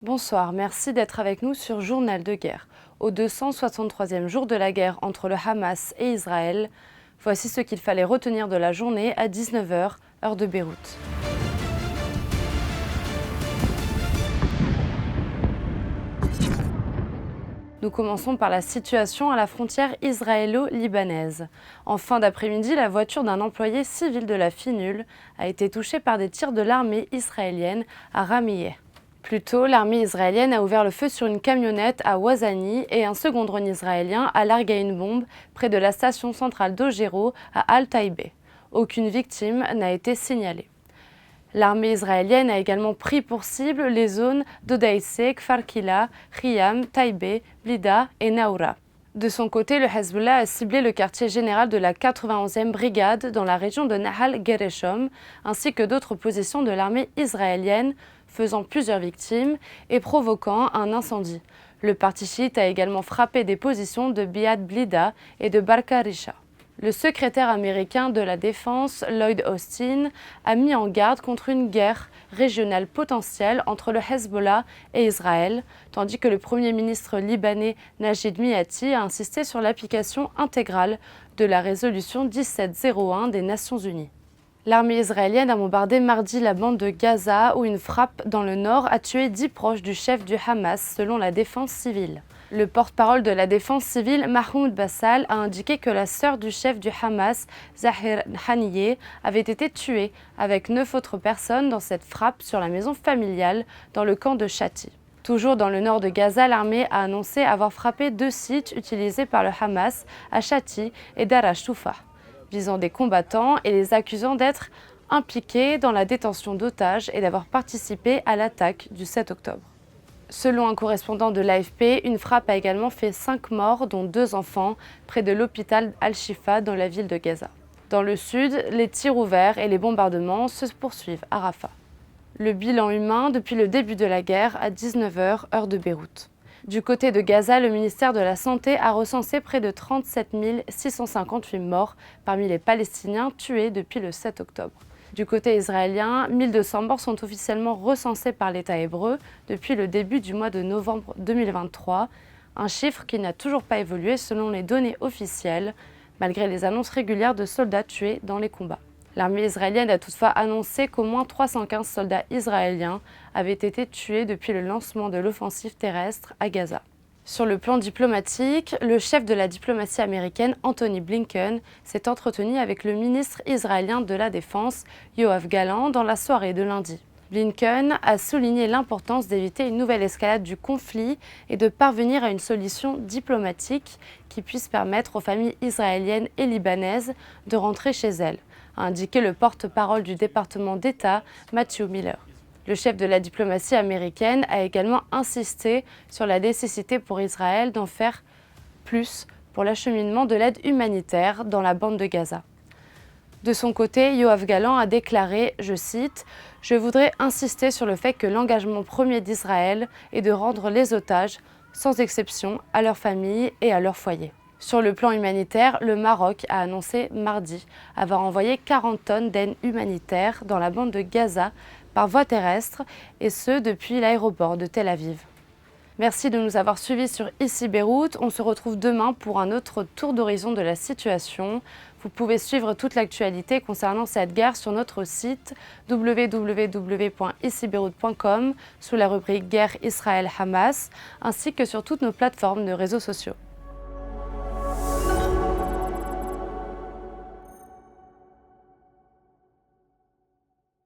Bonsoir, merci d'être avec nous sur Journal de guerre. Au 263e jour de la guerre entre le Hamas et Israël, voici ce qu'il fallait retenir de la journée à 19 h, heure de Beyrouth. Nous commençons par la situation à la frontière israélo-libanaise. En fin d'après-midi, la voiture d'un employé civil de la FINUL a été touchée par des tirs de l'armée israélienne à Ramiyeh. Plus tôt, l'armée israélienne a ouvert le feu sur une camionnette à Ouazani et un second drone israélien a largué une bombe près de la station centrale d'Ogero à Al-Taïbé. Aucune victime n'a été signalée. L'armée israélienne a également pris pour cible les zones d'Odaïsé, Kfar Kila, Khiyam, Taïbé, Blida et Naoura. De son côté, le Hezbollah a ciblé le quartier général de la 91e brigade dans la région de Nahal Gereshom, ainsi que d'autres positions de l'armée israélienne, faisant plusieurs victimes et provoquant un incendie. Le parti chiite a également frappé des positions de Biad Blida et de Barka-Risha. Le secrétaire américain de la Défense, Lloyd Austin, a mis en garde contre une guerre régionale potentielle entre le Hezbollah et Israël, tandis que le Premier ministre libanais Najib Mikati a insisté sur l'application intégrale de la résolution 1701 des Nations Unies. L'armée israélienne a bombardé mardi la bande de Gaza où une frappe dans le nord a tué 10 proches du chef du Hamas selon la défense civile. Le porte-parole de la défense civile, Mahmoud Bassal, a indiqué que la sœur du chef du Hamas, Zahir Haniyeh, avait été tuée avec 9 autres personnes dans cette frappe sur la maison familiale dans le camp de Shati. Toujours dans le nord de Gaza, l'armée a annoncé avoir frappé 2 sites utilisés par le Hamas à Shati et Dar al-Shoufa, visant des combattants et les accusant d'être impliqués dans la détention d'otages et d'avoir participé à l'attaque du 7 octobre. Selon un correspondant de l'AFP, une frappe a également fait 5 morts, dont 2 enfants, près de l'hôpital Al-Shifa dans la ville de Gaza. Dans le sud, les tirs ouverts et les bombardements se poursuivent à Rafah. Le bilan humain depuis le début de la guerre à 19 h, heure de Beyrouth. Du côté de Gaza, le ministère de la Santé a recensé près de 37 658 morts parmi les Palestiniens tués depuis le 7 octobre. Du côté israélien, 1200 morts sont officiellement recensés par l'État hébreu depuis le début du mois de novembre 2023, un chiffre qui n'a toujours pas évolué selon les données officielles, malgré les annonces régulières de soldats tués dans les combats. L'armée israélienne a toutefois annoncé qu'au moins 315 soldats israéliens avaient été tués depuis le lancement de l'offensive terrestre à Gaza. Sur le plan diplomatique, le chef de la diplomatie américaine, Antony Blinken, s'est entretenu avec le ministre israélien de la Défense, Yoav Gallant, dans la soirée de lundi. Blinken a souligné l'importance d'éviter une nouvelle escalade du conflit et de parvenir à une solution diplomatique qui puisse permettre aux familles israéliennes et libanaises de rentrer chez elles, a indiqué le porte-parole du département d'État, Matthew Miller. Le chef de la diplomatie américaine a également insisté sur la nécessité pour Israël d'en faire plus pour l'acheminement de l'aide humanitaire dans la bande de Gaza. De son côté, Yoav Gallant a déclaré, je cite, « Je voudrais insister sur le fait que l'engagement premier d'Israël est de rendre les otages, sans exception, à leurs familles et à leurs foyers. » Sur le plan humanitaire, le Maroc a annoncé mardi avoir envoyé 40 tonnes d'aide humanitaire dans la bande de Gaza par voie terrestre, et ce depuis l'aéroport de Tel Aviv. Merci de nous avoir suivis sur Ici Beyrouth. On se retrouve demain pour un autre tour d'horizon de la situation. Vous pouvez suivre toute l'actualité concernant cette guerre sur notre site www.icibeyrouth.com sous la rubrique Guerre Israël-Hamas, ainsi que sur toutes nos plateformes de réseaux sociaux.